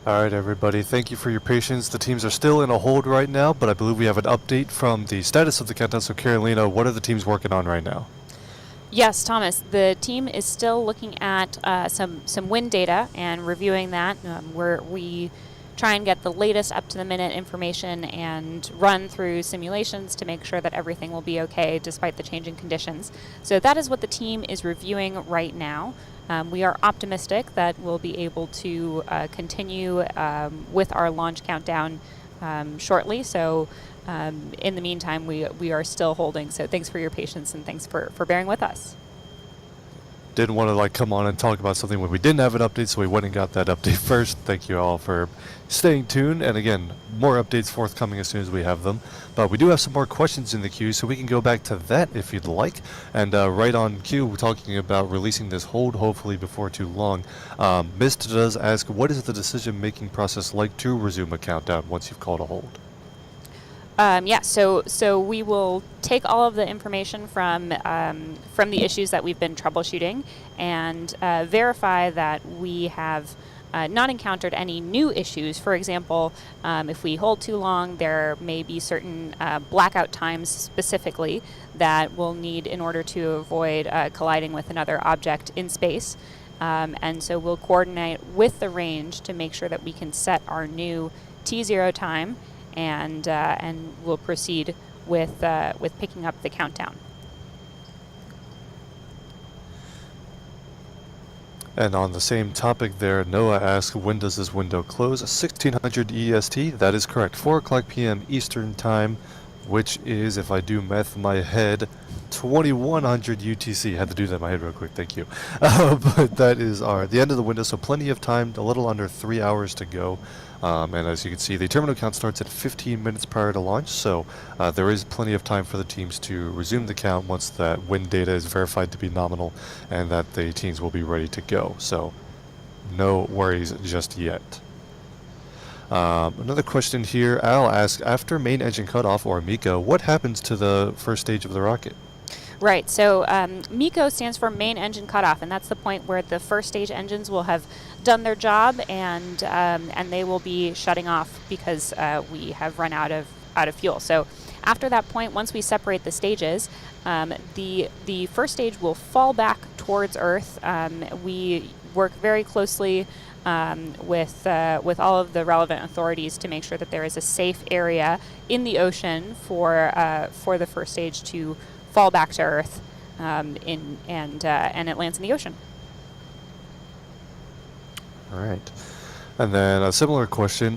All right, everybody. Thank you for your patience. The teams are still in a hold right now, but I believe we have an update from the status of the countdown. So, Carolina, what are the teams working on right now? Yes, Thomas, the team is still looking at some wind data and reviewing that. Where we try and get the latest up-to-the-minute information and run through simulations to make sure that everything will be okay despite the changing conditions. So that is what the team is reviewing right now. We are optimistic that we'll be able to continue with our launch countdown shortly. So in the meantime, we are still holding. So thanks for your patience and thanks for bearing with us. Didn't want to come on and talk about something when we didn't have an update, so we went and got that update first. Thank you all for staying tuned, and again, more updates forthcoming as soon as we have them. But we do have some more questions in the queue, so we can go back to that if you'd like. And right on cue, we're talking about releasing this hold hopefully before too long. Mist does ask, what is the decision-making process like to resume a countdown once you've called a hold? Yeah, so we will take all of the information from the issues that we've been troubleshooting and verify that we have not encountered any new issues. For example, if we hold too long, there may be certain blackout times specifically that we'll need in order to avoid colliding with another object in space. And so we'll coordinate with the range to make sure that we can set our new T0 time, and we'll proceed with picking up the countdown. And on the same topic there, Noah asks, when does this window close? 1600 EST, that is correct. 4 o'clock p.m. Eastern Time, which is, if I do math in my head, 2100 UTC. Had to do that in my head real quick, thank you. But that is the end of the window, so plenty of time, a little under 3 hours to go. And as you can see, the terminal count starts at 15 minutes prior to launch, so there is plenty of time for the teams to resume the count once that wind data is verified to be nominal and that the teams will be ready to go. So no worries just yet. Another question here, Al asks, after main engine cutoff, or MECO, what happens to the first stage of the rocket? Right, so MECO stands for main engine cutoff, and that's the point where the first stage engines will have done their job and they will be shutting off because we have run out of fuel. So after that point, once we separate the stages, the first stage will fall back towards Earth. We work very closely with all of the relevant authorities to make sure that there is a safe area in the ocean for the first stage to fall back to Earth, and it lands in the ocean. All right. And then a similar question,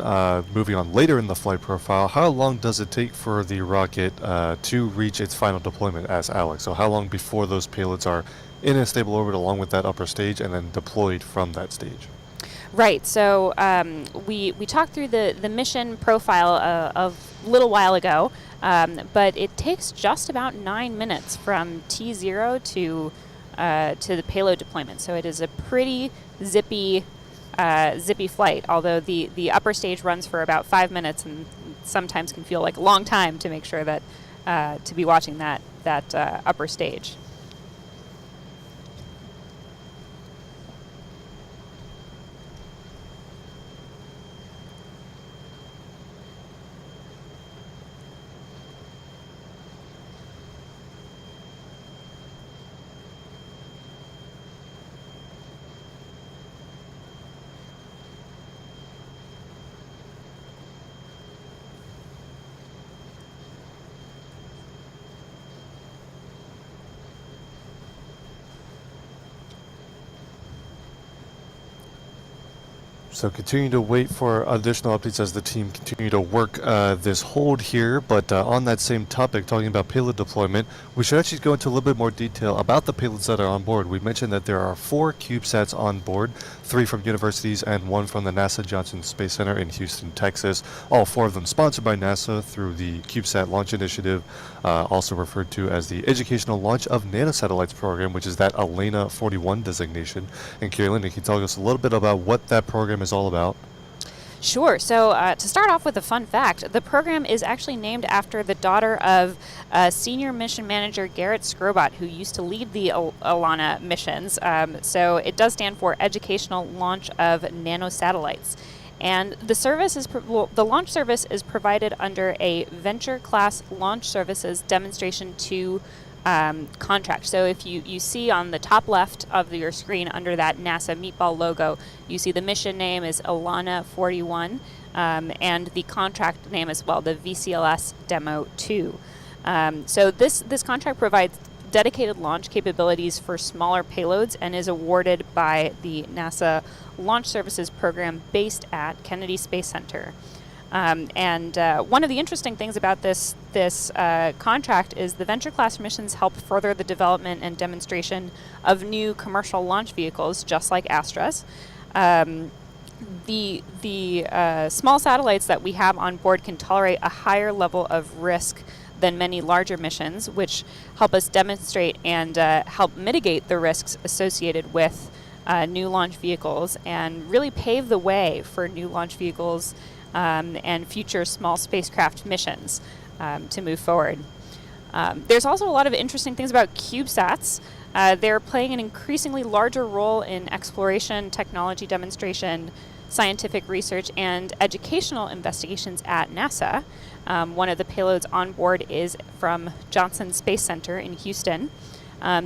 moving on later in the flight profile, how long does it take for the rocket to reach its final deployment, asks Alex? So how long before those payloads are in a stable orbit along with that upper stage and then deployed from that stage? Right, so we talked through the mission profile a little while ago, but it takes just about 9 minutes from T0 to the payload deployment. So it is a pretty zippy flight, although the upper stage runs for about 5 minutes and sometimes can feel like a long time to make sure that to be watching that upper stage. So continue to wait for additional updates as the team continue to work this hold here. But on that same topic, talking about payload deployment, we should actually go into a little bit more detail about the payloads that are on board. We mentioned that there are 4 CubeSats on board, 3 from universities and 1 from the NASA Johnson Space Center in Houston, Texas. All 4 of them sponsored by NASA through the Cubesat Launch Initiative, also referred to as the Educational Launch of Nanosatellites program, which is that ELENA 41 designation. And Carolina, can you tell us a little bit about what that program is all about? Sure. So to start off with a fun fact, the program is actually named after the daughter of senior mission manager Garrett Scrobot, who used to lead the missions. So it does stand for Educational Launch of Nanosatellites. And the service is the launch service is provided under a Venture Class Launch Services Demonstration 2 contract. So if you see on the top left of your screen under that NASA meatball logo, you see the mission name is Alana 41, and the contract name as well, the VCLS Demo 2. So this contract provides dedicated launch capabilities for smaller payloads and is awarded by the NASA Launch Services Program based at Kennedy Space Center. And one of the interesting things about this contract is the venture class missions help further the development and demonstration of new commercial launch vehicles, just like Astra's. The small satellites that we have on board can tolerate a higher level of risk than many larger missions, which help us demonstrate and help mitigate the risks associated with new launch vehicles and really pave the way for new launch vehicles and future small spacecraft missions to move forward. There's also a lot of interesting things about CubeSats. They're playing an increasingly larger role in exploration, technology demonstration, scientific research, and educational investigations at NASA. One of the payloads on board is from Johnson Space Center in Houston.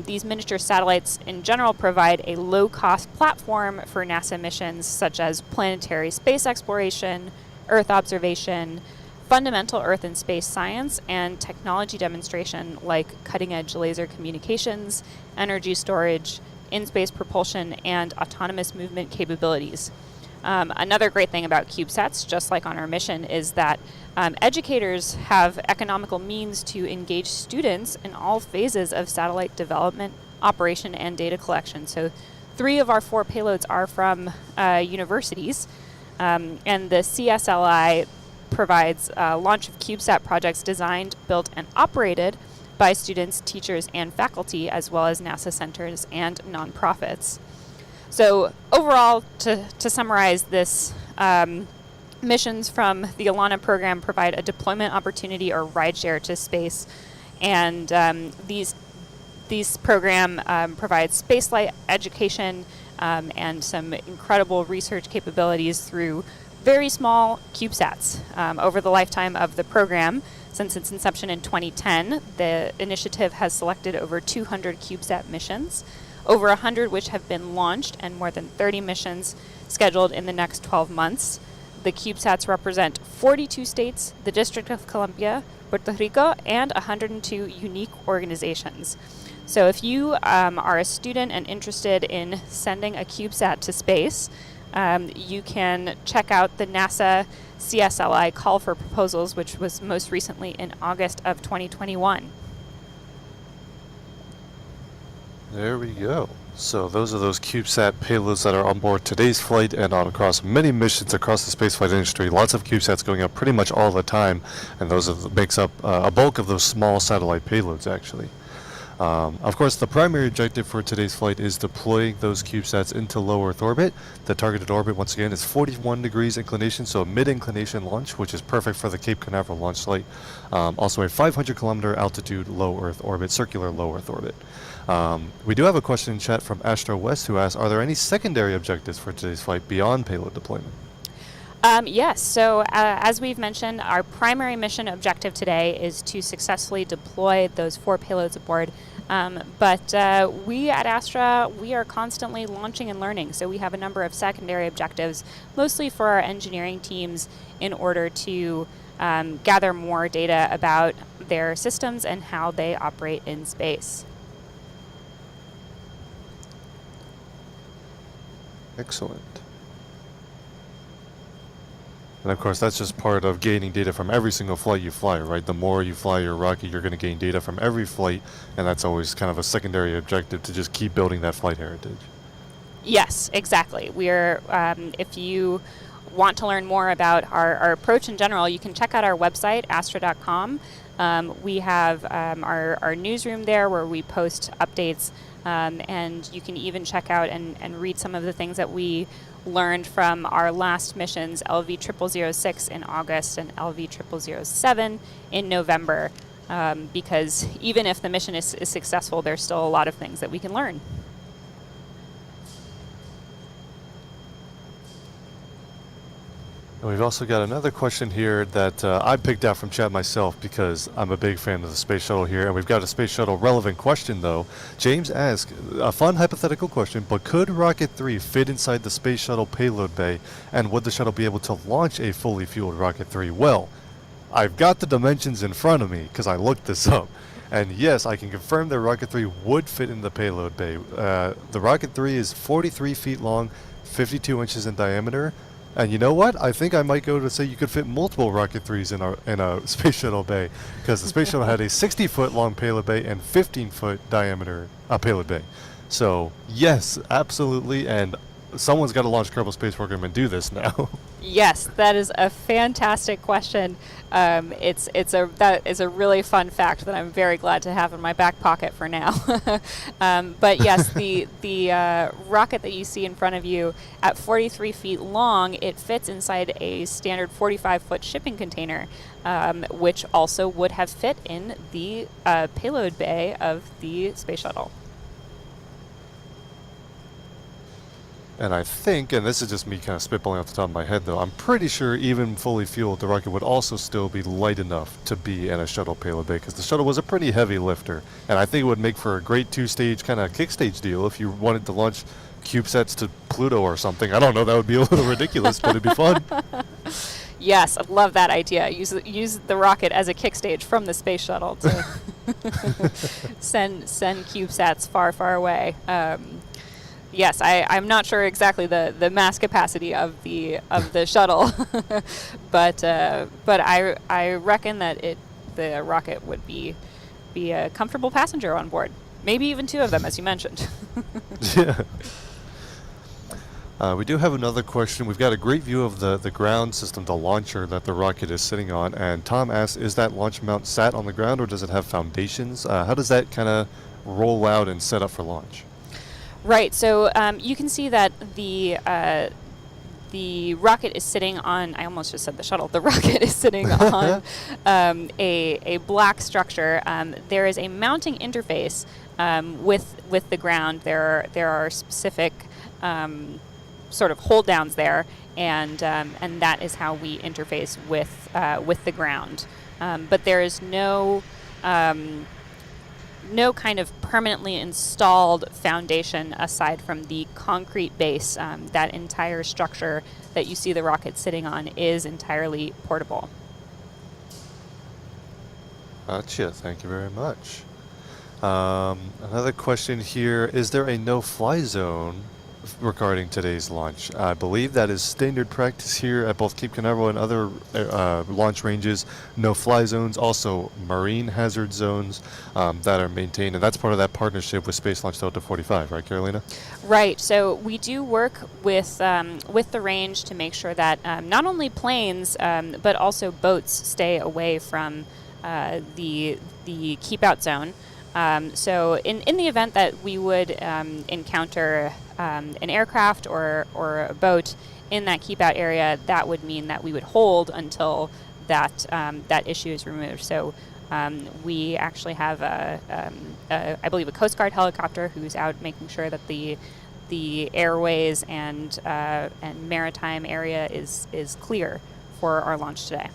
These miniature satellites in general provide a low-cost platform for NASA missions such as planetary space exploration, Earth observation, fundamental Earth and space science, and technology demonstration like cutting-edge laser communications, energy storage, in-space propulsion, and autonomous movement capabilities. Another great thing about CubeSats, just like on our mission, is that educators have economical means to engage students in all phases of satellite development, operation, and data collection. So 3 of our 4 payloads are from universities, and the CSLI provides launch of CubeSat projects designed, built, and operated by students, teachers, and faculty, as well as NASA centers and nonprofits. So overall, to summarize this, missions from the Alana program provide a deployment opportunity or rideshare to space, and these program provides spaceflight education and some incredible research capabilities through very small CubeSats. Over the lifetime of the program, since its inception in 2010, the initiative has selected over 200 CubeSat missions, over 100 which have been launched, and more than 30 missions scheduled in the next 12 months. The CubeSats represent 42 states, the District of Columbia, Puerto Rico, and 102 unique organizations. So if you are a student and interested in sending a CubeSat to space, you can check out the NASA CSLI call for proposals, which was most recently in August of 2021. There we go. So those are those CubeSat payloads that are on board today's flight and on across many missions across the spaceflight industry. Lots of CubeSats going up pretty much all the time, and those makes up a bulk of those small satellite payloads, actually. Of course, the primary objective for today's flight is deploying those CubeSats into low Earth orbit. The targeted orbit, once again, is 41 degrees inclination, so a mid-inclination launch, which is perfect for the Cape Canaveral launch site. Also a 500-kilometer altitude low Earth orbit, circular low Earth orbit. We do have a question in chat from Astra West who asks, are there any secondary objectives for today's flight beyond payload deployment? Yes, so as we've mentioned, our primary mission objective today is to successfully deploy those 4 payloads aboard. But we at Astra, we are constantly launching and learning, so we have a number of secondary objectives, mostly for our engineering teams in order to gather more data about their systems and how they operate in space. Excellent. And of course, that's just part of gaining data from every single flight you fly, right? The more you fly your rocket, you're going to gain data from every flight, and that's always kind of a secondary objective to just keep building that flight heritage. Yes, exactly. We're, if you want to learn more about our approach in general, you can check out our website, astra.com. We have our newsroom there where we post updates, and you can even check out and read some of the things that we learned from our last missions, LV0006 in August and LV0007 in November, because even if the mission is successful, there's still a lot of things that we can learn. And we've also got another question here that I picked out from chat myself because I'm a big fan of the space shuttle here. And we've got a space shuttle relevant question, though. James asked, a fun hypothetical question, but could Rocket 3 fit inside the space shuttle payload bay? And would the shuttle be able to launch a fully fueled Rocket 3? Well, I've got the dimensions in front of me because I looked this up. And yes, I can confirm that Rocket 3 would fit in the payload bay. The Rocket 3 is 43 feet long, 52 inches in diameter. And you know what? I think I might go to say you could fit multiple Rocket 3s in a space shuttle bay, because the space shuttle had a 60-foot long payload bay and 15-foot diameter payload bay. So yes, absolutely, and someone's got to launch Kerbal Space Program and do this now. Yes, that is a fantastic question. That is a really fun fact that I'm very glad to have in my back pocket for now. But yes, the rocket that you see in front of you at 43 feet long, it fits inside a standard 45-foot shipping container, which also would have fit in the payload bay of the space shuttle. And I think, and this is just me kind of spitballing off the top of my head though, I'm pretty sure even fully fueled, the rocket would also still be light enough to be in a shuttle payload bay, because the shuttle was a pretty heavy lifter. And I think it would make for a great two-stage kind of kick stage deal if you wanted to launch Cubesats to Pluto or something. I don't know, that would be a little ridiculous, but it'd be fun. Yes, I love that idea. Use the rocket as a kick stage from the space shuttle to send Cubesats far, far away. Yes, I'm not sure exactly the mass capacity of the shuttle, but I reckon that the rocket would be a comfortable passenger on board. Maybe even two of them, as you mentioned. Yeah. We do have another question. We've got a great view of the ground system, the launcher that the rocket is sitting on. And Tom asks, is that launch mount sat on the ground or does it have foundations? How does that kind of roll out and set up for launch? Right. So you can see that the rocket is sitting on. I almost just said the shuttle. The rocket is sitting on a black structure. There is a mounting interface with the ground. There are specific sort of hold downs there, and that is how we interface with the ground. But there is no kind of permanently installed foundation aside from the concrete base. That entire structure that you see the rocket sitting on is entirely portable. Gotcha. Thank you very much. Another question here. Is there a no-fly zone regarding today's launch? I believe that is standard practice here at both Cape Canaveral and other launch ranges. No-fly zones, also marine hazard zones that are maintained, and that's part of that partnership with Space Launch Delta 45, right, Carolina? Right. So we do work with the range to make sure that not only planes but also boats stay away from the keep-out zone. So in the event that we would encounter an aircraft or a boat in that keep-out area, that would mean that we would hold until that issue is removed. So we actually have I believe a Coast Guard helicopter who's out making sure that the airways and maritime area is clear for our launch today.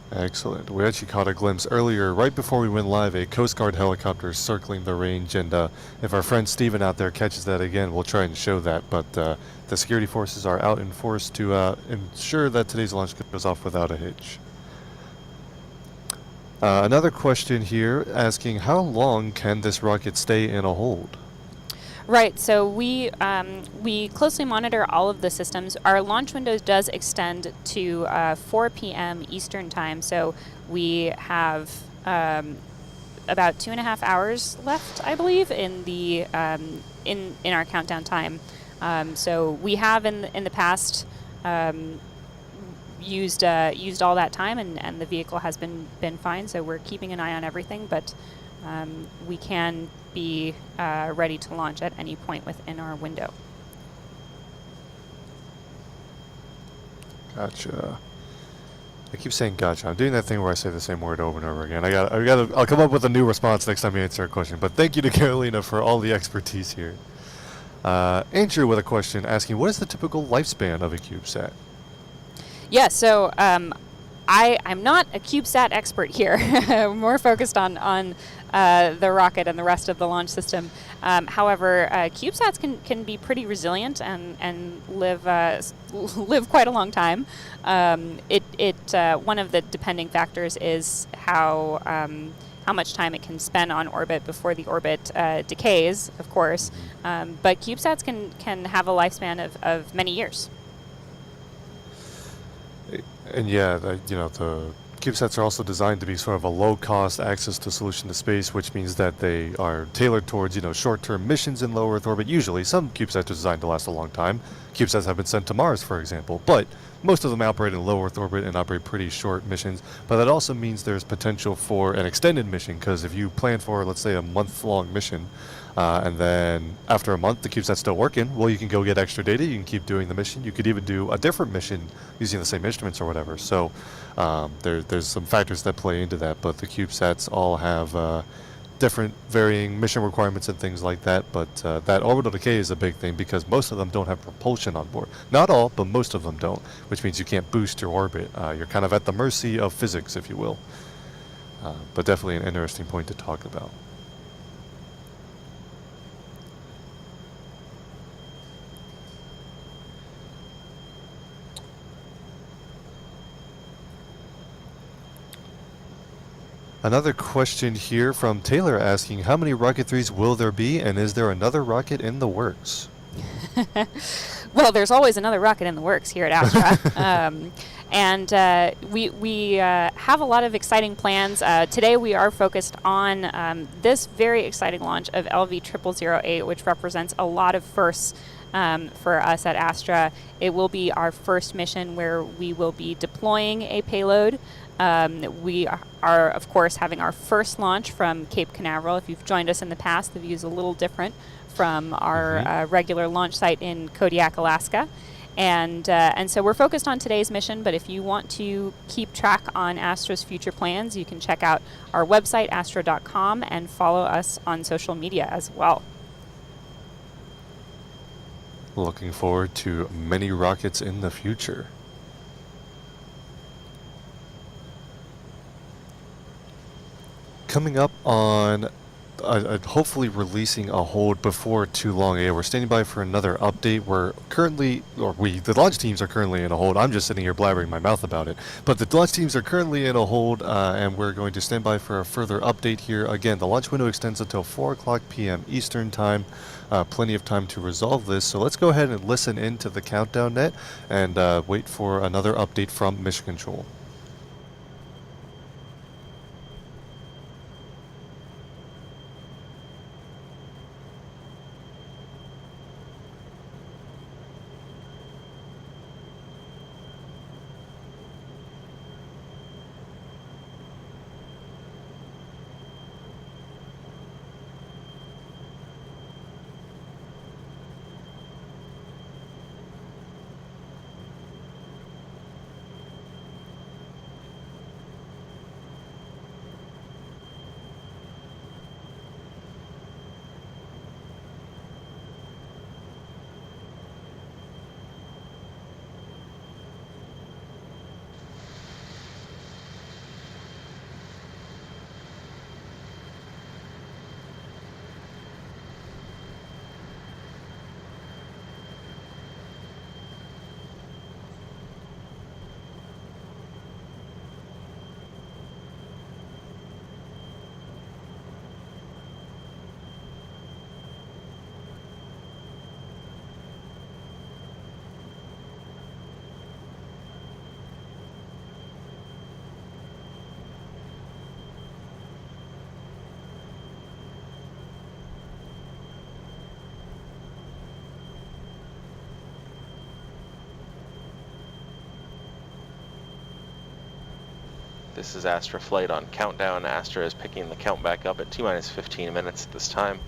Excellent. We actually caught a glimpse earlier, right before we went live, a Coast Guard helicopter circling the range, and if our friend Steven out there catches that again, we'll try and show that, but the security forces are out in force to ensure that today's launch goes off without a hitch. Another question here asking, how long can this rocket stay in a hold? Right, so we closely monitor all of the systems. Our launch window does extend to 4 p.m. Eastern time, so we have about 2.5 hours left, I believe, in the in our countdown time. So we have in the past used all that time, and the vehicle has been fine. So we're keeping an eye on everything, but we can be ready to launch at any point within our window. Gotcha. I keep saying gotcha. I'm doing that thing where I say the same word over and over again. I'll come up with a new response next time you answer a question. But thank you to Carolina for all the expertise here. Andrew with a question asking, what is the typical lifespan of a CubeSat? Yeah, so I'm not a CubeSat expert here. More focused on the rocket and the rest of the launch system. However, CubeSats can be pretty resilient and live live quite a long time. One of the depending factors is how much time it can spend on orbit before the orbit decays, of course. But CubeSats can have a lifespan of many years. And yeah, the CubeSats are also designed to be sort of a low-cost access to solution to space, which means that they are tailored towards, short-term missions in low Earth orbit. Usually, some CubeSats are designed to last a long time. CubeSats have been sent to Mars, for example, but most of them operate in low Earth orbit and operate pretty short missions. But that also means there's potential for an extended mission, because if you plan for, let's say, a month-long mission, and then after a month the CubeSat's still working, well, you can go get extra data, you can keep doing the mission, you could even do a different mission using the same instruments or whatever. So there's some factors that play into that, but the CubeSats all have different varying mission requirements and things like that, but that orbital decay is a big thing because most of them don't have propulsion on board. Not all, but most of them don't, which means you can't boost your orbit. You're kind of at the mercy of physics, if you will. But definitely an interesting point to talk about. Another question here from Taylor asking, how many Rocket 3s will there be, and is there another rocket in the works? Well, there's always another rocket in the works here at Astra. And we have a lot of exciting plans. Today we are focused on this very exciting launch of LV0008, which represents a lot of firsts for us at Astra. It will be our first mission where we will be deploying a payload. We are, of course, having our first launch from Cape Canaveral. If you've joined us in the past, the view is a little different from our regular launch site in Kodiak, Alaska. And so we're focused on today's mission, but if you want to keep track on Astra's future plans, you can check out our website, astra.com, and follow us on social media as well. Looking forward to many rockets in the future. Coming up on hopefully releasing a hold before too long. We're standing by for another update. The launch teams are currently in a hold. I'm just sitting here blabbering my mouth about it. But the launch teams are currently in a hold, and we're going to stand by for a further update here. Again, the launch window extends until 4 o'clock p.m. Eastern Time. Plenty of time to resolve this. So let's go ahead and listen into the countdown net and wait for another update from Mission Control. This is Astra Flight on countdown. Astra is picking the count back up at T-minus 15 minutes at this time.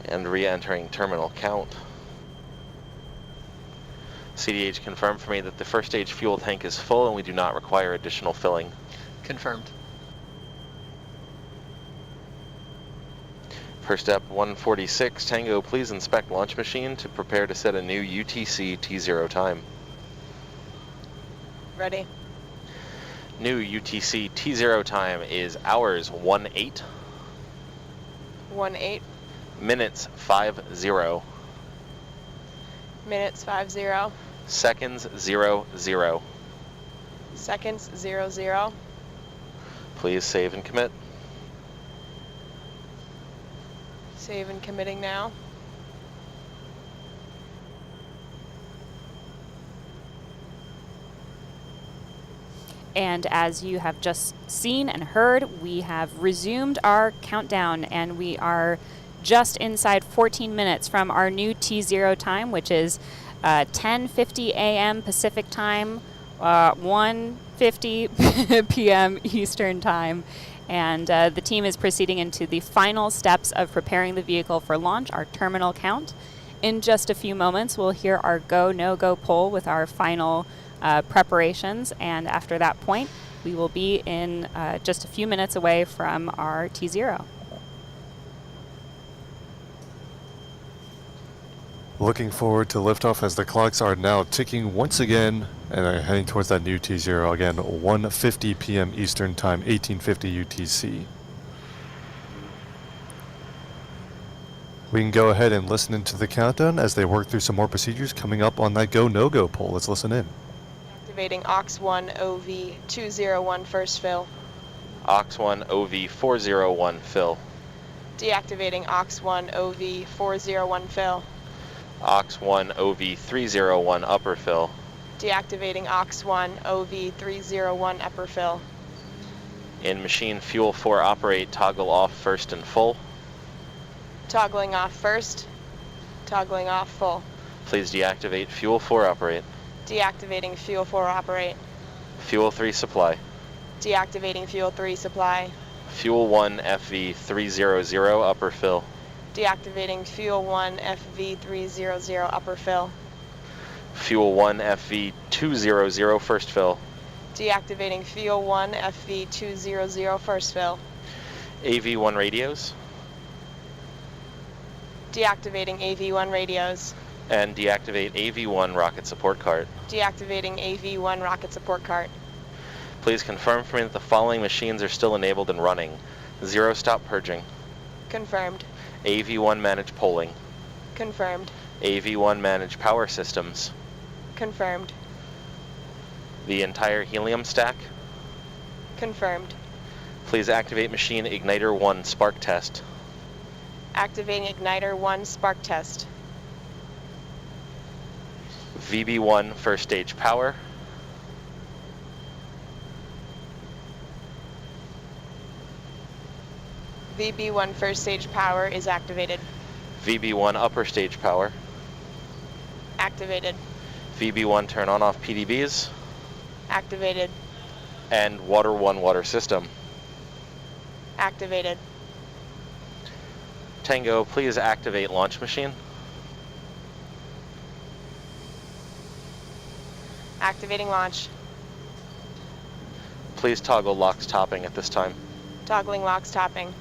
And re-entering terminal count. CDH confirmed for me that the first stage fuel tank is full and we do not require additional filling. Confirmed. Per step 146, Tango, please inspect launch machine to prepare to set a new UTC T0 time. Ready. New UTC T0 time is hours 18, 1-8, minutes 50, minutes 50, seconds 00. seconds 00. Please save and commit. Save and committing now. And as you have just seen and heard, we have resumed our countdown, and we are just inside 14 minutes from our new T0 time, which is 10:50 a.m. Pacific time, 1:50 p.m. Eastern time. And the team is proceeding into the final steps of preparing the vehicle for launch, our terminal count. In just a few moments, we'll hear our go, no-go poll with our final preparations, and after that point, we will be in just a few minutes away from our T0. Looking forward to liftoff as the clocks are now ticking once again and are heading towards that new T0 again, 1:50 p.m. Eastern Time, 1850 UTC. We can go ahead and listen into the countdown as they work through some more procedures coming up on that go, no-go poll. Let's listen in. Activating AUX1 OV 201 first fill. AUX1 OV 401 fill. Deactivating AUX1 OV 401 fill. AUX1 OV 301 upper fill. Deactivating AUX1 OV 301 upper fill. In machine fuel 4 operate, toggle off first and full. Toggling off first. Toggling off full. Please deactivate fuel 4 operate. Deactivating fuel 4 operate. Fuel 3 supply. Deactivating fuel 3 supply. Fuel 1 FV 300 upper fill. Deactivating fuel 1 FV 300 upper fill. Fuel 1 FV 200 first fill. Deactivating fuel 1 FV 200 first fill. AV1 radios. Deactivating AV1 radios. And deactivate AV1 rocket support cart. Deactivating AV1 rocket support cart. Please confirm for me that the following machines are still enabled and running. Zero stop purging. Confirmed. AV1 manage polling. Confirmed. AV1 manage power systems. Confirmed. The entire helium stack. Confirmed. Please activate machine igniter 1 spark test. Activating igniter 1 spark test. VB1 first stage power. VB1 first stage power is activated. VB1 upper stage power. Activated. VB1 turn on off PDBs. Activated. And water 1 water system. Activated. Tango, please activate launch machine. Activating launch. Please toggle locks topping at this time. Toggling locks topping.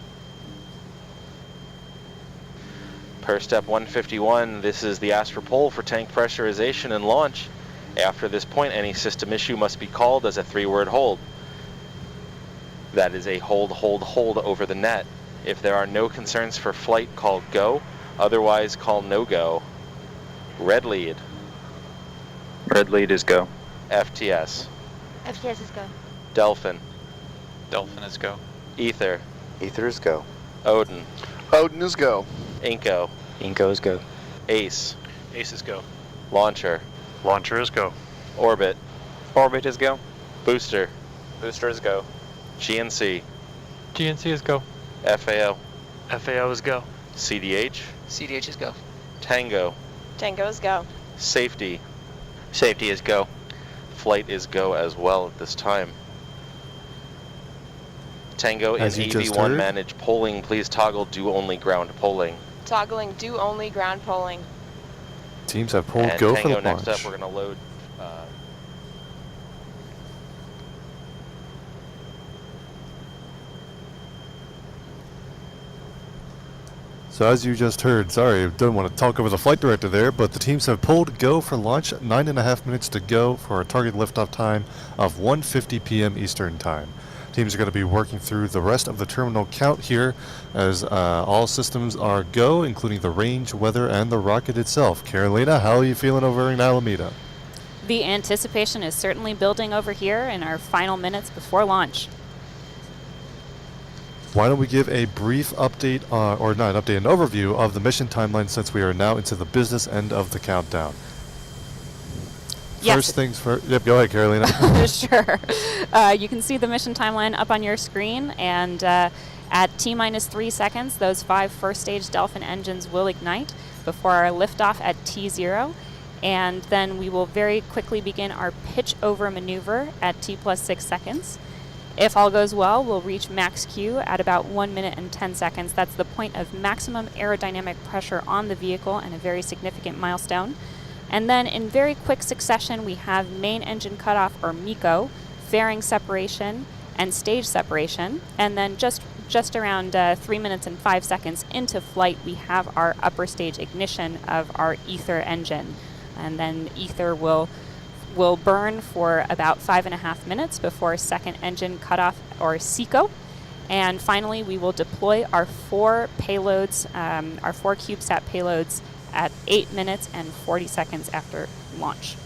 Per step 151, this is the Astra poll for tank pressurization and launch. After this point, any system issue must be called as a 3-word hold. That is a hold, hold, hold over the net. If there are no concerns for flight, call go. Otherwise, call no go. Red lead. Red lead is go. FTS. FTS is go. Delphin. Dolphin is go. Ether. Ether is go. Odin. Odin is go. Inco. Inco is go. Ace. Ace is go. Launcher. Launcher is go. Orbit. Orbit is go. Booster. Booster is go. GNC. GNC is go. FAO. FAO is go. CDH. CDH is go. Tango. Tango is go. Safety. Safety is go. Flight is go as well at this time. Tango in As you just AV1 heard. manage polling, please toggle do only ground polling. Toggling do only ground polling. Teams have pulled And go for Tango, the next launch. up, we're going to load. So as you just heard, sorry, I don't want to talk over the flight director there, but the teams have pulled go for launch. 9.5 minutes to go for a target liftoff time of 1:50 p.m. Eastern Time. Teams are going to be working through the rest of the terminal count here as all systems are go, including the range, weather, and the rocket itself. Carolina, how are you feeling over in Alameda? The anticipation is certainly building over here in our final minutes before launch. Why don't we give a brief update, or not an update, an overview of the mission timeline since we are now into the business end of the countdown. Yes. First things first. Yep, go ahead, Carolina. Sure. You can see the mission timeline up on your screen, and at T-minus 3 seconds, those 5 first-stage Delphin engines will ignite before our liftoff at T0, and then we will very quickly begin our pitch-over maneuver at T+6 seconds. If all goes well, we'll reach max Q at about 1 minute and 10 seconds. That's the point of maximum aerodynamic pressure on the vehicle and a very significant milestone. And then in very quick succession, we have main engine cutoff, or MECO, fairing separation, and stage separation. And then just around 3 minutes and 5 seconds into flight, we have our upper stage ignition of our ether engine. And then ether will burn for about 5.5 minutes before second engine cutoff, or SECO. And finally, we will deploy our 4 payloads, our 4 Cubesat payloads at 8 minutes and 40 seconds after launch.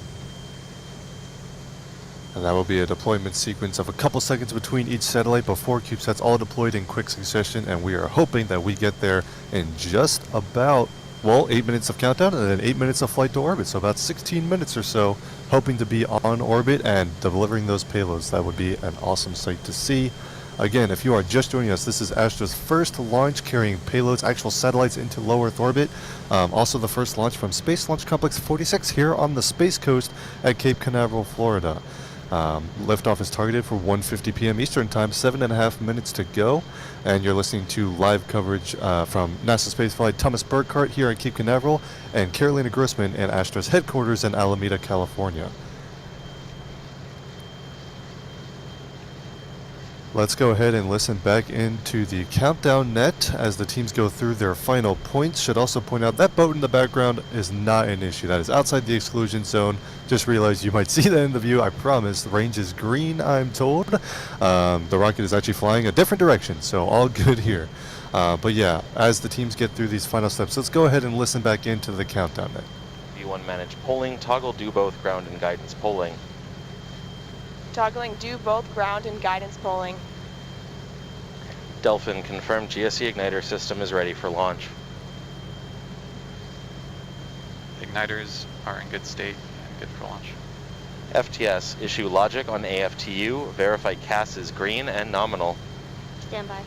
And that will be a deployment sequence of a couple seconds between each satellite before CubeSats all deployed in quick succession, and we are hoping that we get there in just about, well, 8 minutes of countdown and then 8 minutes of flight to orbit, so about 16 minutes or so, hoping to be on orbit and delivering those payloads. That would be an awesome sight to see. Again, if you are just joining us, this is Astra's first launch carrying payloads, actual satellites, into low Earth orbit. Also the first launch from Space Launch Complex 46 here on the Space Coast at Cape Canaveral, Florida. Liftoff is targeted for 1:50 p.m. Eastern Time, 7.5 minutes to go. And you're listening to live coverage from NASA Spaceflight Thomas Burckhardt here at Cape Canaveral and Carolina Grossman in Astra's headquarters in Alameda, California. Let's go ahead and listen back into the countdown net as the teams go through their final points. Should also point out that boat in the background is not an issue. That is outside the exclusion zone. Just realized you might see that in the view. I promise. The range is green, I'm told. The rocket is actually flying a different direction, so all good here. But yeah, as the teams get through these final steps, let's go ahead and listen back into the countdown net. V1 manage polling, toggle do both ground and guidance polling. Toggling do both ground and guidance polling. Delphin confirmed GSE igniter system is ready for launch. Igniters are in good state and good for launch. FTS, issue logic on AFTU, verify CAS is green and nominal. Stand by.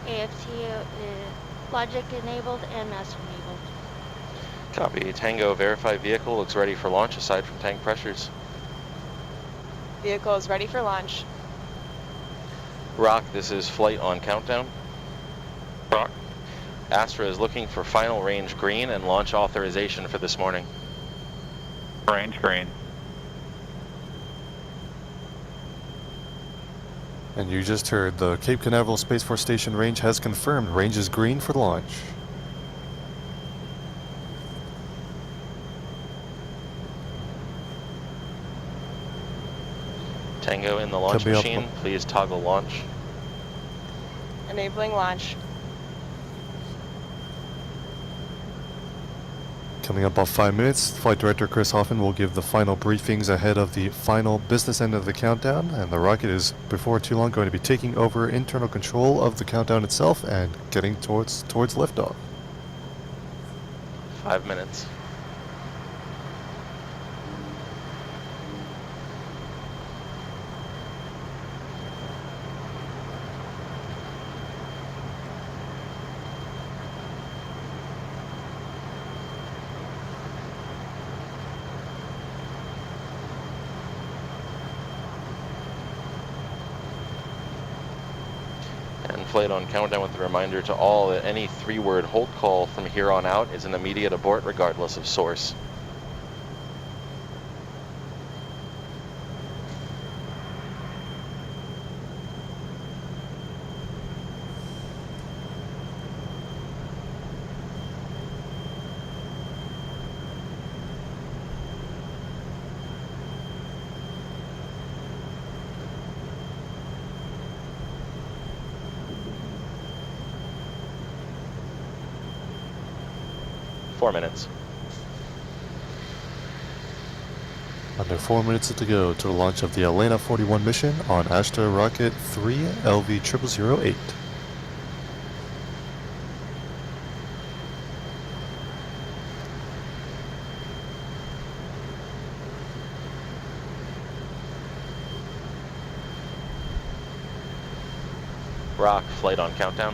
AFTU is logic enabled and master enabled. Copy. Tango, verify vehicle looks ready for launch aside from tank pressures. Vehicle is ready for launch. Rock, this is flight on countdown. Rock. Astra is looking for final range green and launch authorization for this morning. Range green. And you just heard the Cape Canaveral Space Force Station range has confirmed range is green for launch. Tango in the launch Coming up. machine, please toggle launch. Enabling launch. Coming up about 5 minutes, Flight Director Chris Hoffman will give the final briefings ahead of the final business end of the countdown, and the rocket is, before too long, going to be taking over internal control of the countdown itself and getting towards liftoff. 5 minutes. Flight on countdown with a reminder to all that any 3-word hold call from here on out is an immediate abort regardless of source. Four minutes. Under 4 minutes to go to the launch of the Elena 41 mission on Astra Rocket 3 LV0008. Rock, flight on countdown.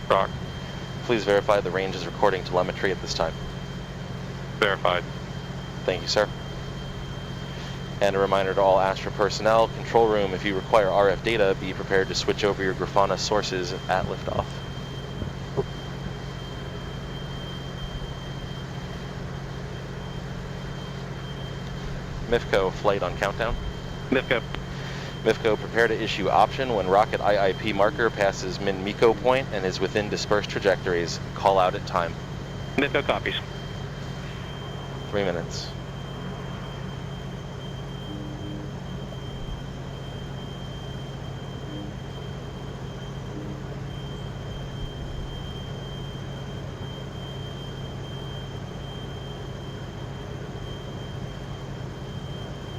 Rock. Please verify the range is recording telemetry at this time. Verified. Thank you, sir. And a reminder to all Astra personnel, control room, if you require RF data, be prepared to switch over your Grafana sources at liftoff. MIFCO, flight on countdown. MIFCO. MIFCO, prepare to issue option when rocket IIP marker passes min-MECO point and is within dispersed trajectories. Call out at time. MIFCO copies. 3 minutes.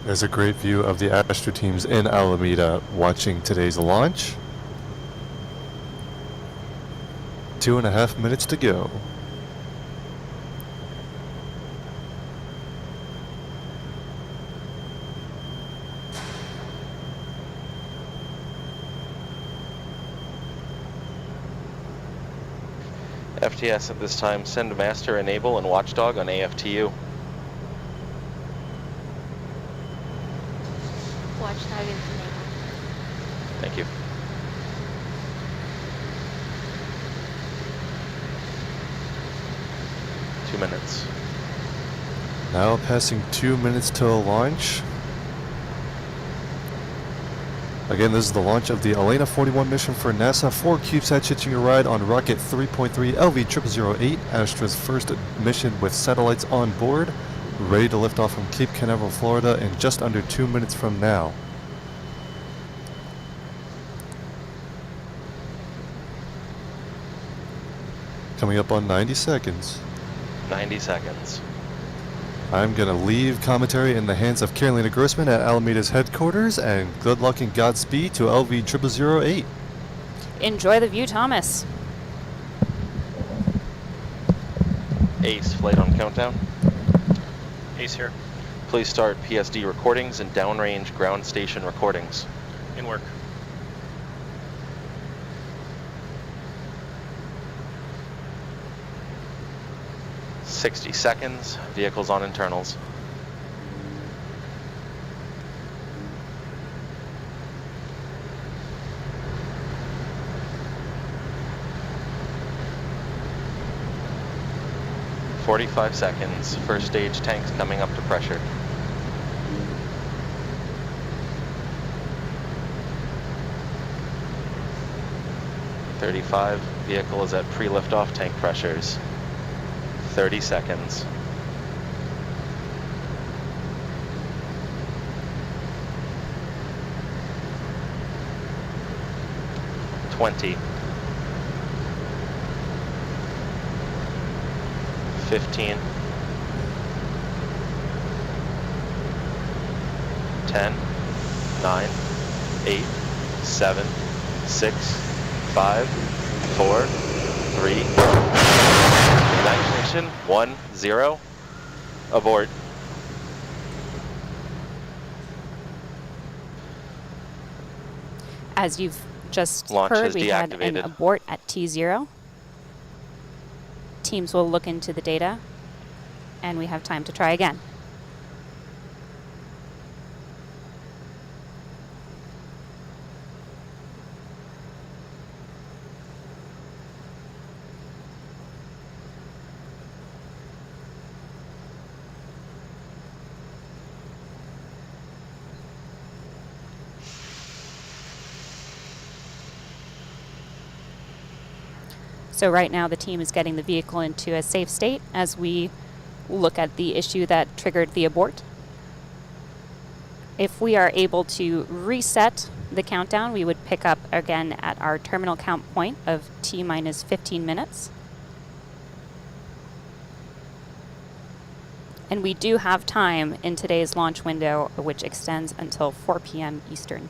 There's a great view of the Astra teams in Alameda watching today's launch. 2.5 minutes to go. FTS at this time, send master, enable, and watchdog on AFTU. Watchdog is enabled. Thank you. Two minutes. Now passing 2 minutes till launch. Again, this is the launch of the Elena 41 mission for NASA for Cubesat, hitching a ride on Rocket 3.3 LV0008, Astra's first mission with satellites on board, ready to lift off from Cape Canaveral, Florida in just under 2 minutes from now. Coming up on 90 seconds. 90 seconds. I'm going to leave commentary in the hands of Carolina Grossman at Alameda's headquarters, and good luck and Godspeed to LV0008. Enjoy the view, Thomas. Ace, flight on countdown. Ace here. Please start PSD recordings and downrange ground station recordings. In work. "60 seconds, vehicles on internals. "45 seconds, first stage tanks coming up to pressure. "35, vehicle is at pre-liftoff tank pressures. 30 seconds. "20. 15. 10. 9. 8. 7. 6. 5. 4. 3. Ignition 1, 0. Abort. As you've just Launch heard, is we had an deactivated. abort at T0. Teams will look into the data, and we have time to try again. So right now the team is getting the vehicle into a safe state as we look at the issue that triggered the abort. If we are able to reset the countdown, we would pick up again at our terminal count point of T minus 15 minutes. And we do have time in today's launch window, which extends until 4 p.m. Eastern.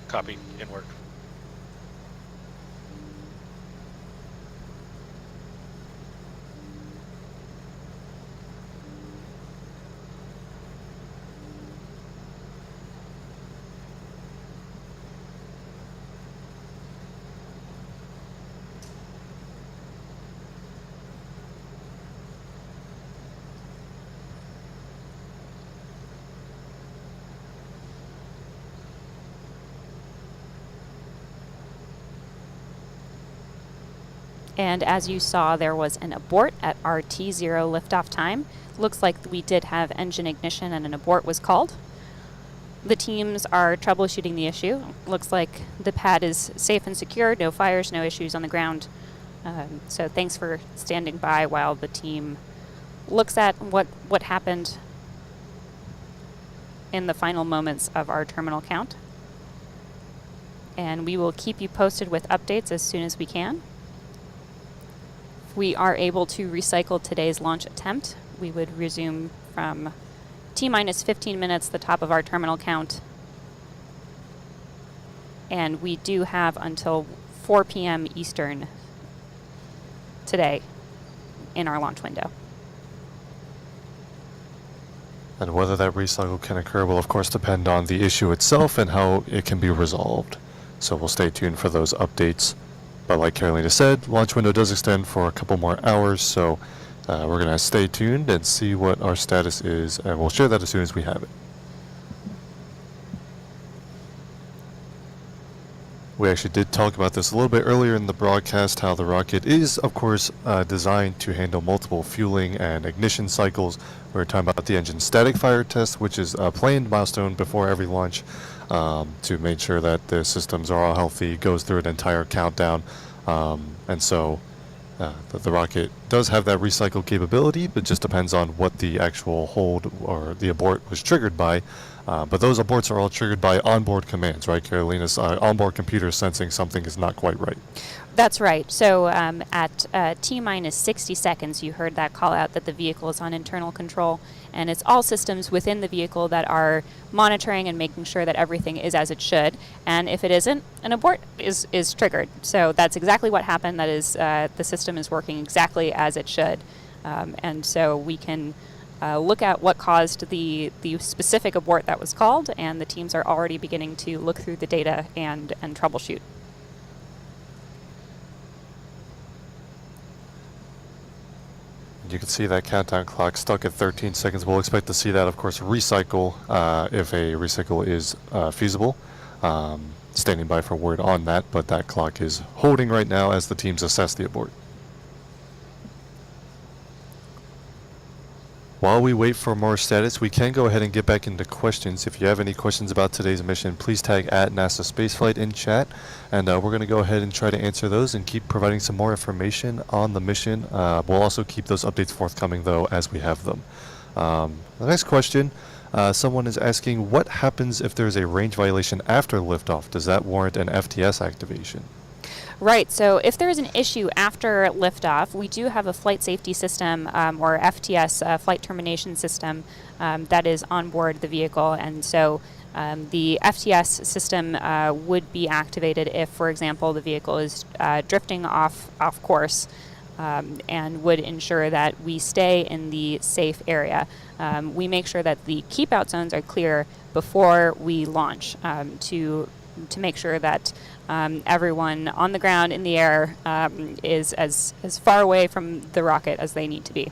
Copy. In work. And as you saw, there was an abort at our T0 liftoff time. Looks like we did have engine ignition and an abort was called. The teams are troubleshooting the issue. Looks like the pad is safe and secure, no fires, no issues on the ground. So thanks for standing by while the team looks at what happened in the final moments of our terminal count. And we will keep you posted with updates as soon as we can. If we are able to recycle today's launch attempt, we would resume from T minus 15 minutes, the top of our terminal count. And we do have until 4 p.m. Eastern today in our launch window. And whether that recycle can occur will of course depend on the issue itself and how it can be resolved. So we'll stay tuned for those updates. But like Carolina said, launch window does extend for a couple more hours, so we're going to stay tuned and see what our status is, and we'll share that as soon as we have it. We actually did talk about this a little bit earlier in the broadcast, how the rocket is, of course, designed to handle multiple fueling and ignition cycles. We were talking about the engine static fire test, which is a planned milestone before every launch to make sure that the systems are all healthy, goes through an entire countdown. And so the rocket does have that recycle capability, but just depends on what the actual hold or the abort was triggered by. But those aborts are all triggered by onboard commands, right, Carolina's onboard computer sensing something is not quite right. That's right. So at T minus 60 seconds, you heard that call out that the vehicle is on internal control, and it's all systems within the vehicle that are monitoring and making sure that everything is as it should. And if it isn't, an abort is triggered. So that's exactly what happened. That is, the system is working exactly as it should. And so we can look at what caused the specific abort that was called, and the teams are already beginning to look through the data and troubleshoot. You can see that countdown clock stuck at 13 seconds. We'll expect to see that, of course, recycle if a recycle is feasible. Standing by for word on that, but that clock is holding right now as the teams assess the abort. While we wait for more status, we can go ahead and get back into questions. If you have any questions about today's mission, please tag @NASA Spaceflight in chat, and we're going to go ahead and try to answer those and keep providing some more information on the mission. We'll also keep those updates forthcoming, though, as we have them. The next question, someone is asking, what happens if there's a range violation after liftoff? Does that warrant an FTS activation? Right, so if there is an issue after liftoff, we do have a flight safety system, or FTS, flight termination system, that is on board the vehicle. And so the FTS system would be activated if, for example, the vehicle is drifting off course, and would ensure that we stay in the safe area. We make sure that the keep out zones are clear before we launch, to make sure that everyone on the ground, in the air, is as far away from the rocket as they need to be.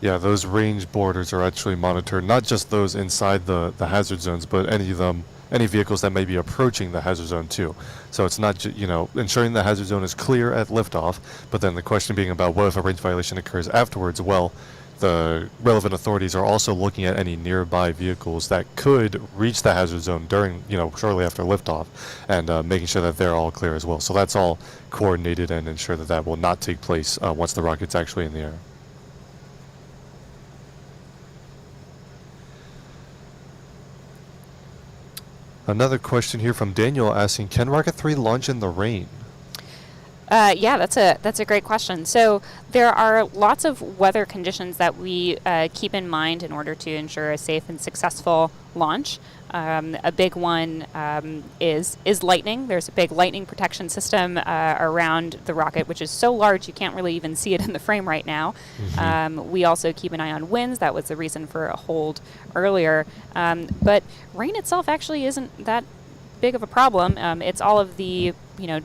Yeah, those range borders are actually monitored, not just those inside the hazard zones, but any vehicles that may be approaching the hazard zone too. So it's not ensuring the hazard zone is clear at liftoff, but then the question being about what if a range violation occurs afterwards? Well, the relevant authorities are also looking at any nearby vehicles that could reach the hazard zone during, shortly after liftoff, and making sure that they're all clear as well. So that's all coordinated and ensure that that will not take place once the rocket's actually in the air. Another question here from Daniel asking, can Rocket 3 launch in the rain? Yeah, that's a great question. So there are lots of weather conditions that we keep in mind in order to ensure a safe and successful launch. A big one is lightning. There's a big lightning protection system around the rocket, which is so large you can't really even see it in the frame right now. Mm-hmm. We also keep an eye on winds. That was the reason for a hold earlier. But rain itself actually isn't that big of a problem. It's all of the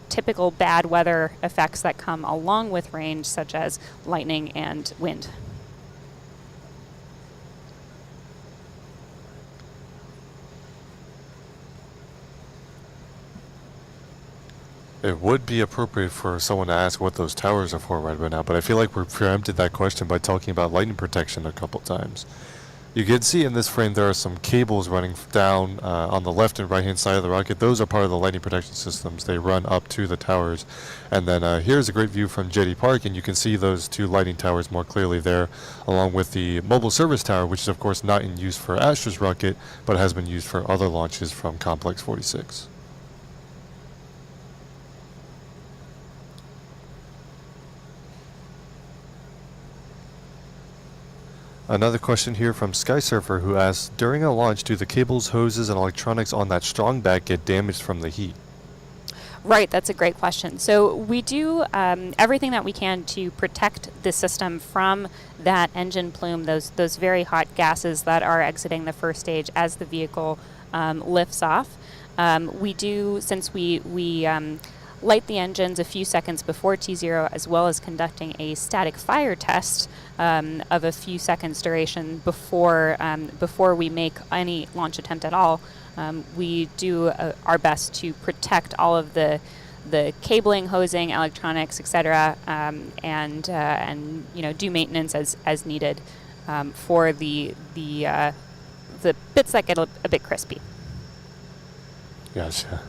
typical bad weather effects that come along with rain, such as lightning and wind. It would be appropriate for someone to ask what those towers are for right about now, but I feel like we've preempted that question by talking about lightning protection a couple times. You can see in this frame there are some cables running down on the left and right hand side of the rocket. Those are part of the lightning protection systems. They run up to the towers. And then here's a great view from Jetty Park, and you can see those two lightning towers more clearly there, along with the mobile service tower, which is of course not in use for Astra's rocket, but has been used for other launches from Complex 46. Another question here from Skysurfer, who asks, during a launch, do the cables, hoses, and electronics on that strong back get damaged from the heat? Right, that's a great question. So we do everything that we can to protect the system from that engine plume, those very hot gases that are exiting the first stage as the vehicle lifts off. We do, since we light the engines a few seconds before T0, as well as conducting a static fire test of a few seconds duration before we make any launch attempt at all. We do our best to protect all of the cabling, hosing, electronics, etc., and do maintenance as needed for the bits that get a bit crispy. Gotcha.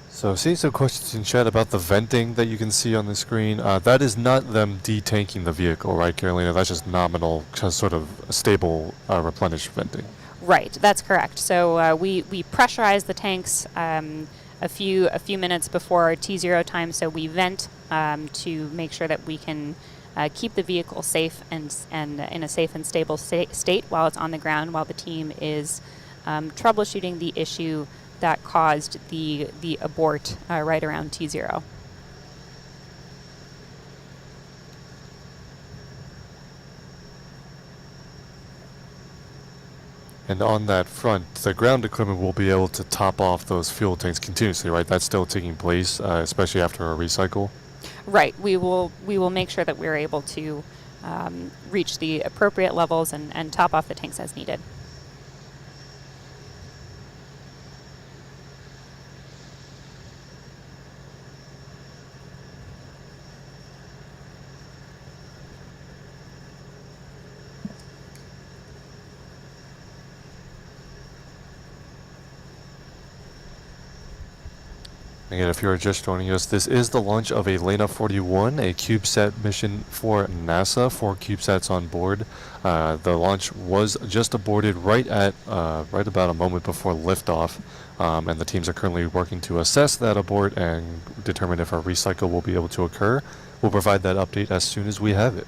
So seeing some questions in chat about the venting that you can see on the screen. That is not them detanking the vehicle, right, Carolina? That's just nominal, just sort of stable replenish venting. Right, that's correct. So we pressurize the tanks a few minutes before T0 time, so we vent to make sure that we can keep the vehicle safe and in a safe and stable state while it's on the ground, while the team is troubleshooting the issue that caused the abort right around T0. And on that front, the ground equipment will be able to top off those fuel tanks continuously, right? That's still taking place, especially after a recycle. Right. We will make sure that we're able to reach the appropriate levels and top off the tanks as needed. Again, if you're just joining us, this is the launch of Elena 41, a Cubesat mission for NASA, 4 Cubesats on board. The launch was just aborted right about a moment before liftoff, and the teams are currently working to assess that abort and determine if a recycle will be able to occur. We'll provide that update as soon as we have it.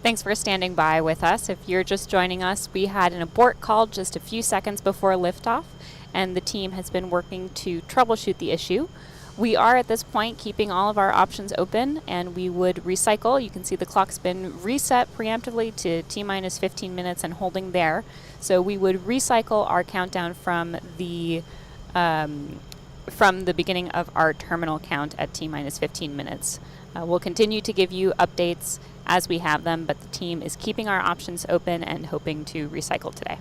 Thanks for standing by with us. If you're just joining us, we had an abort call just a few seconds before liftoff, and the team has been working to troubleshoot the issue. We are at this point keeping all of our options open, and we would recycle. You can see the clock's been reset preemptively to T-minus 15 minutes and holding there. So we would recycle our countdown from the beginning of our terminal count at T-minus 15 minutes. We'll continue to give you updates as we have them, but the team is keeping our options open and hoping to recycle today.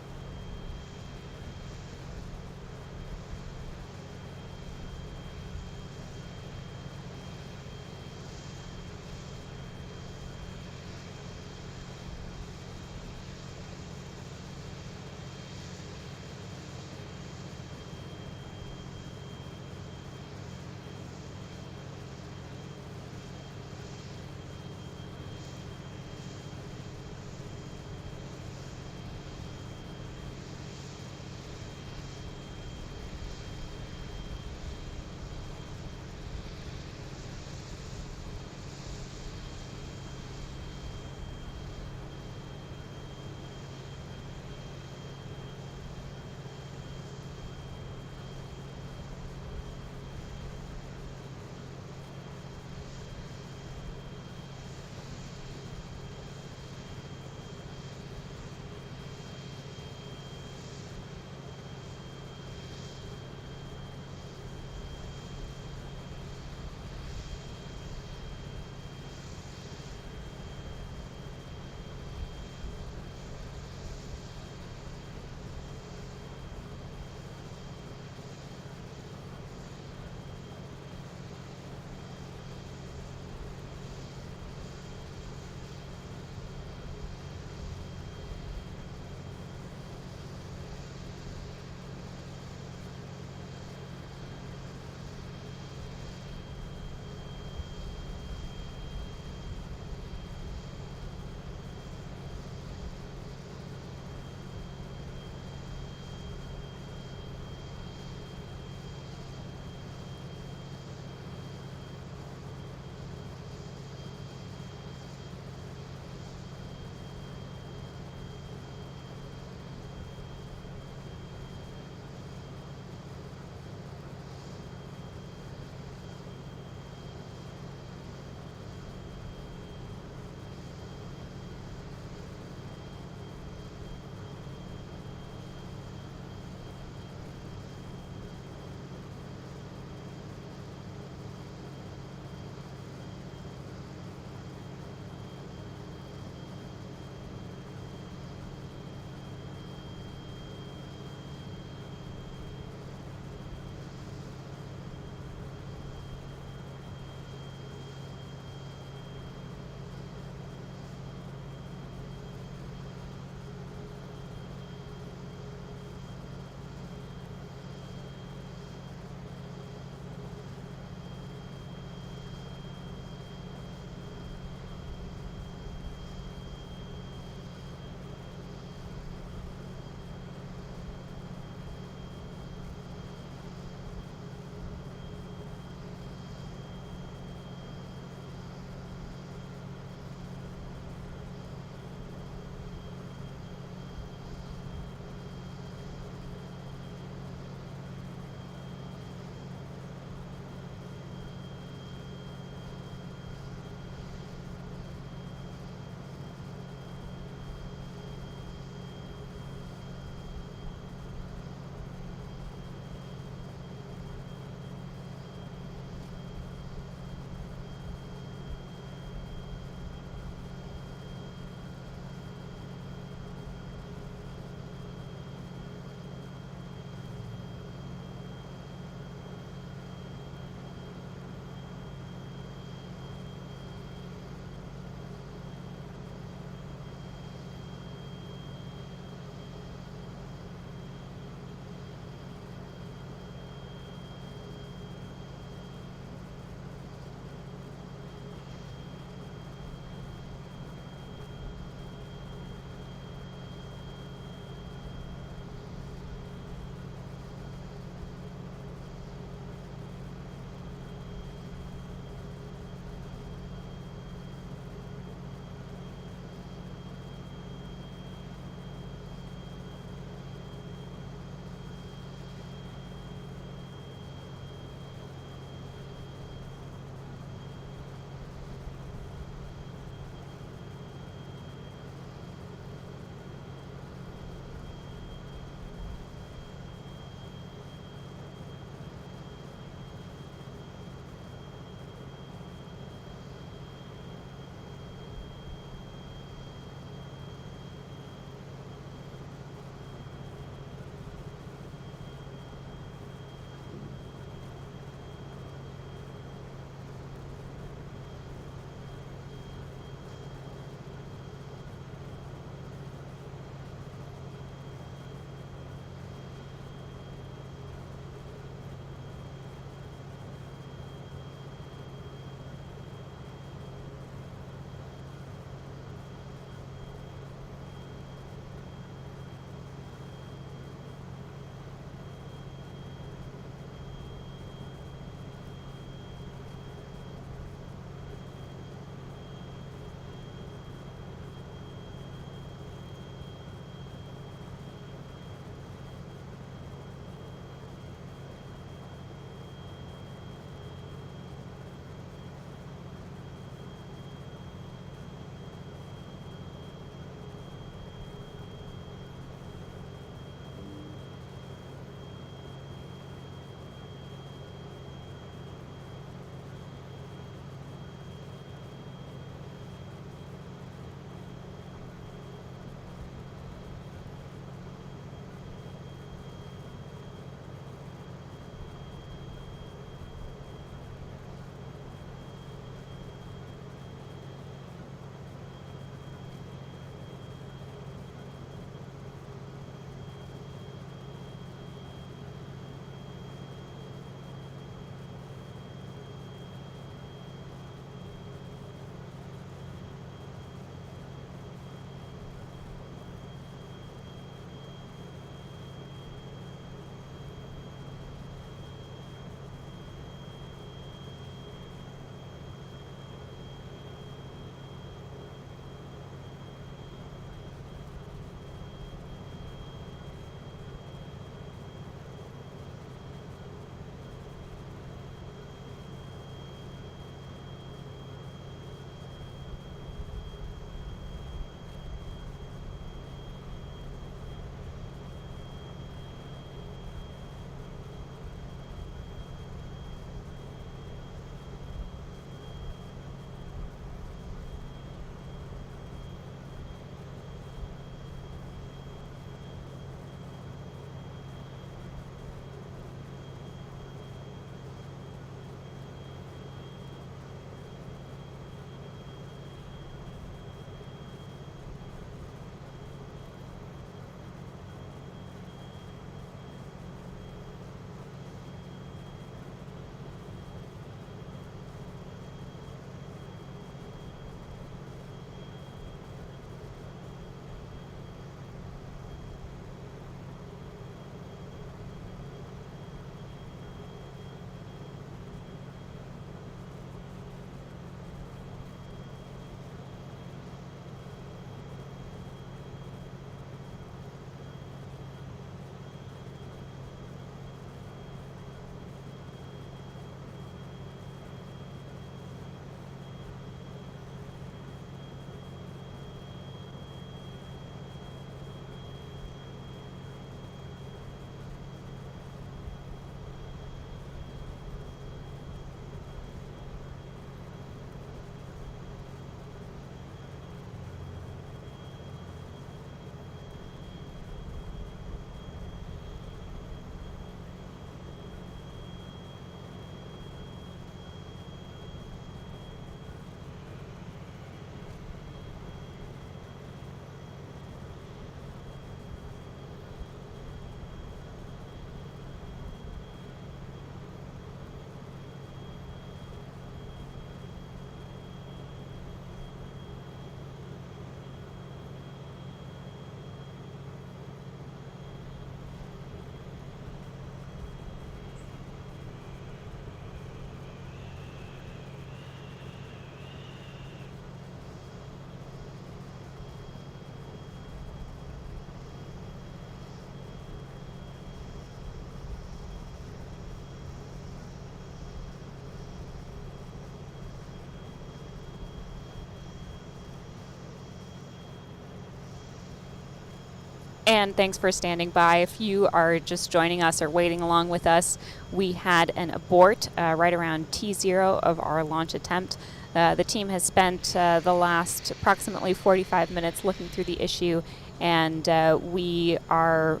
And thanks for standing by. If you are just joining us or waiting along with us, we had an abort right around T0 of our launch attempt. The team has spent the last approximately 45 minutes looking through the issue, and we are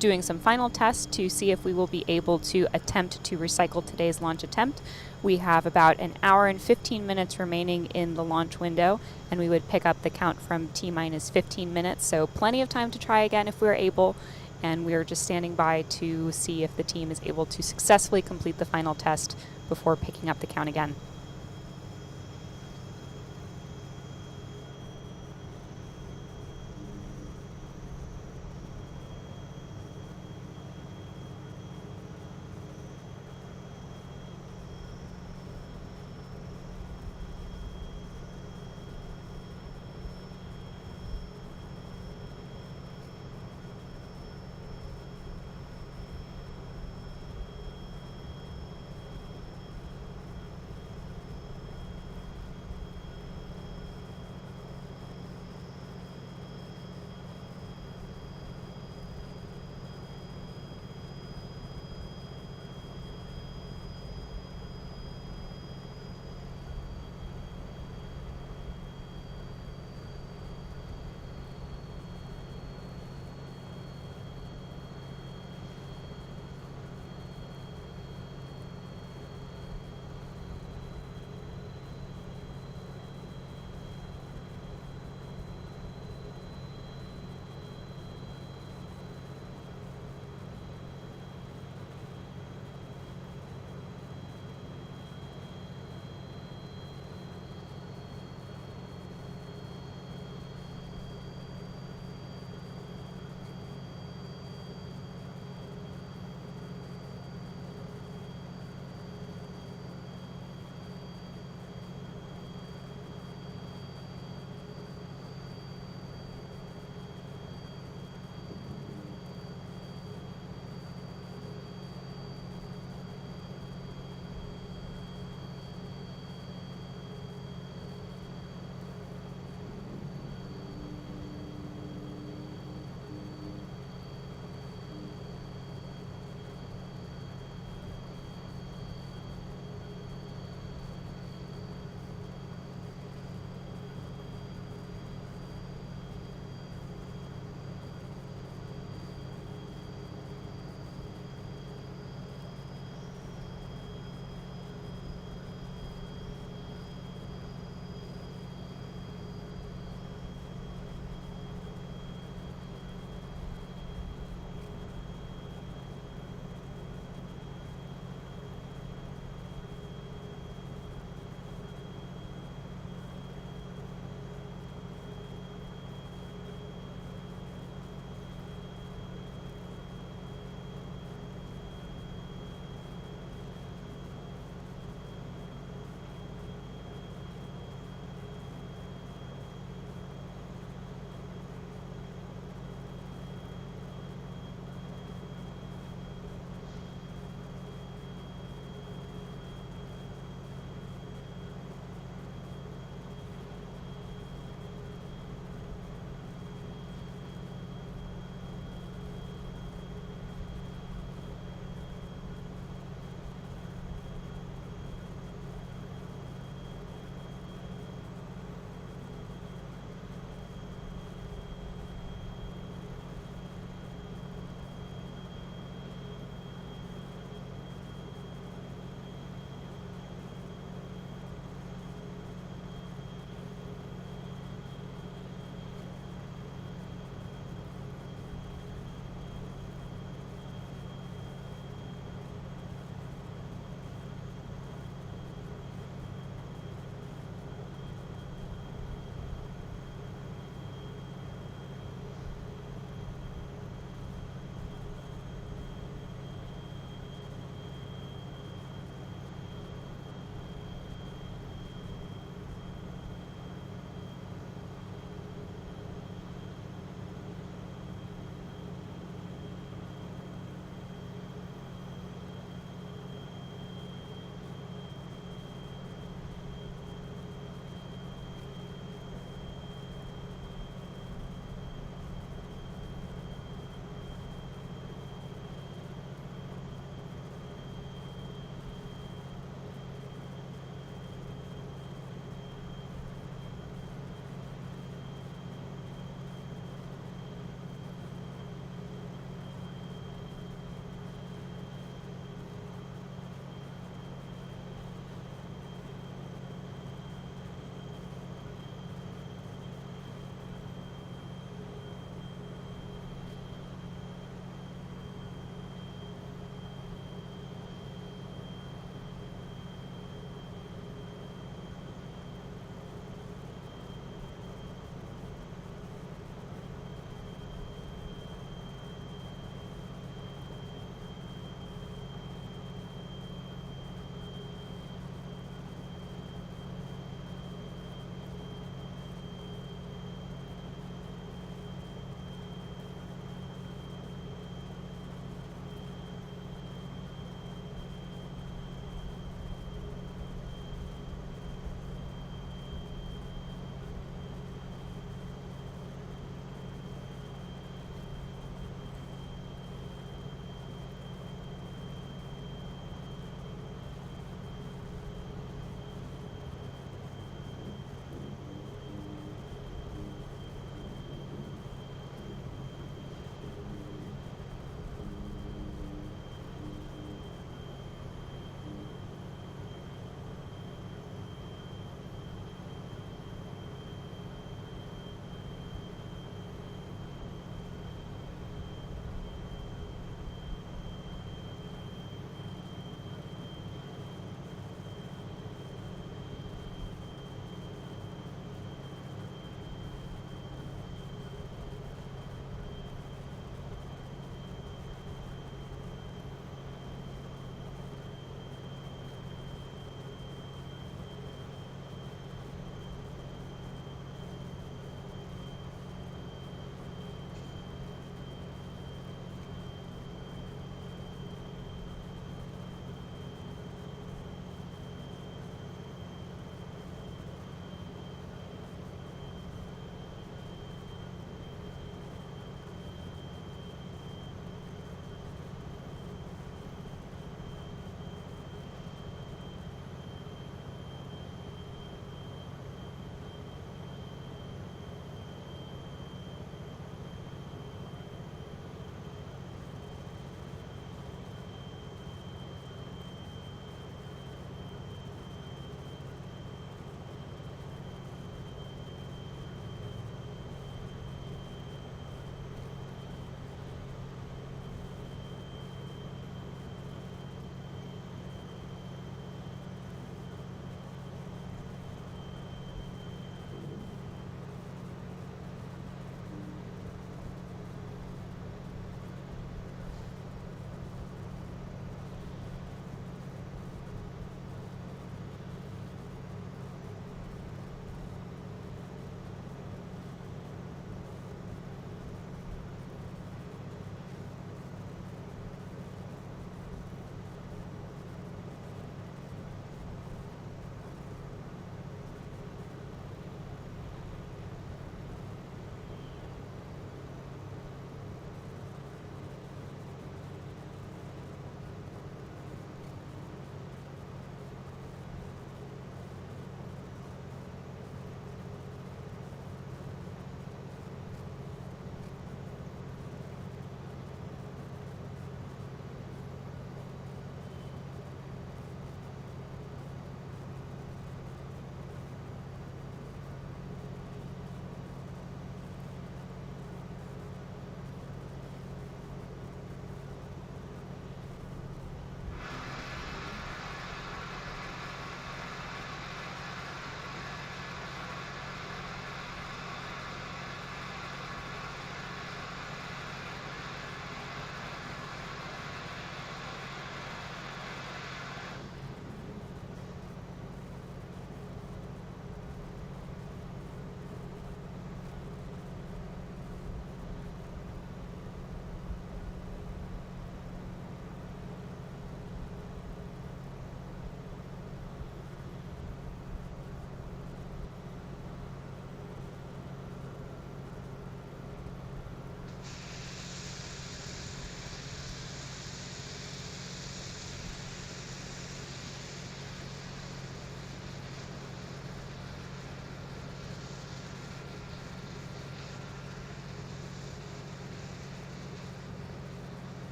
doing some final tests to see if we will be able to attempt to recycle today's launch attempt. We have about an hour and 15 minutes remaining in the launch window, and we would pick up the count from T-minus 15 minutes, so plenty of time to try again if we're able, and we're just standing by to see if the team is able to successfully complete the final test before picking up the count again.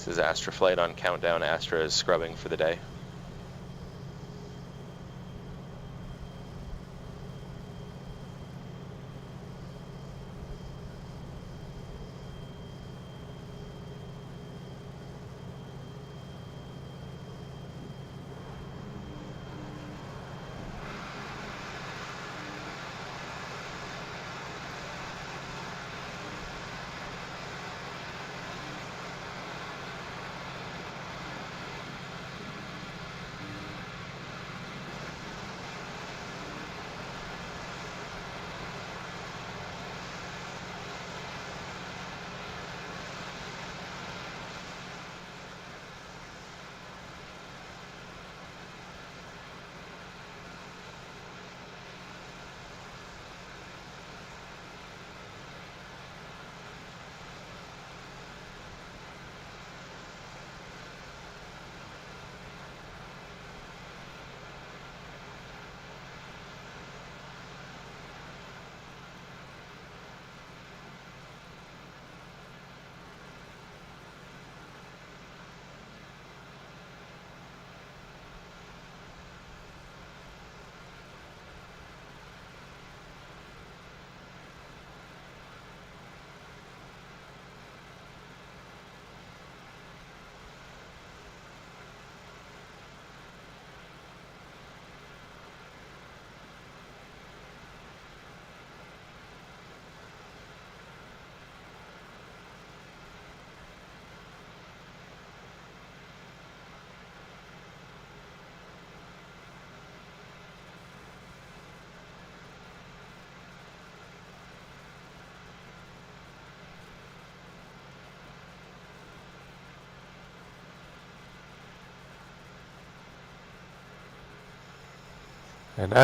This is Astra Flight on countdown. Astra is scrubbing for the day. And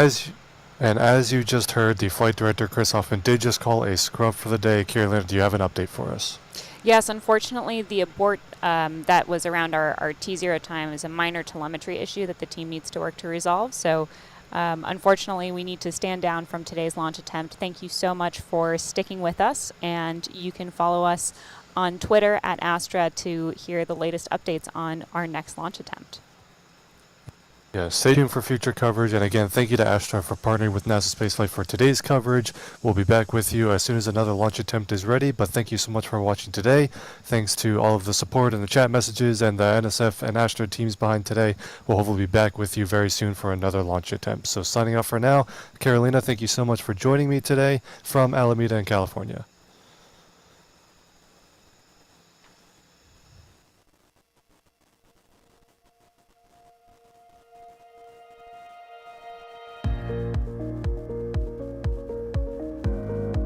as you just heard, the flight director, Chris Hoffman, did just call a scrub for the day. Carolina, do you have an update for us? Yes, unfortunately, the abort that was around our T0 time is a minor telemetry issue that the team needs to work to resolve. So, unfortunately, we need to stand down from today's launch attempt. Thank you so much for sticking with us, and you can follow us on Twitter at Astra to hear the latest updates on our next launch attempt. Yeah, stay tuned for future coverage, and again, thank you to Astra for partnering with NASA Spaceflight for today's coverage. We'll be back with you as soon as another launch attempt is ready, but thank you so much for watching today. Thanks to all of the support and the chat messages and the NSF and Astra teams behind today. We'll hopefully be back with you very soon for another launch attempt. So signing off for now, Carolina, thank you so much for joining me today from Alameda in California.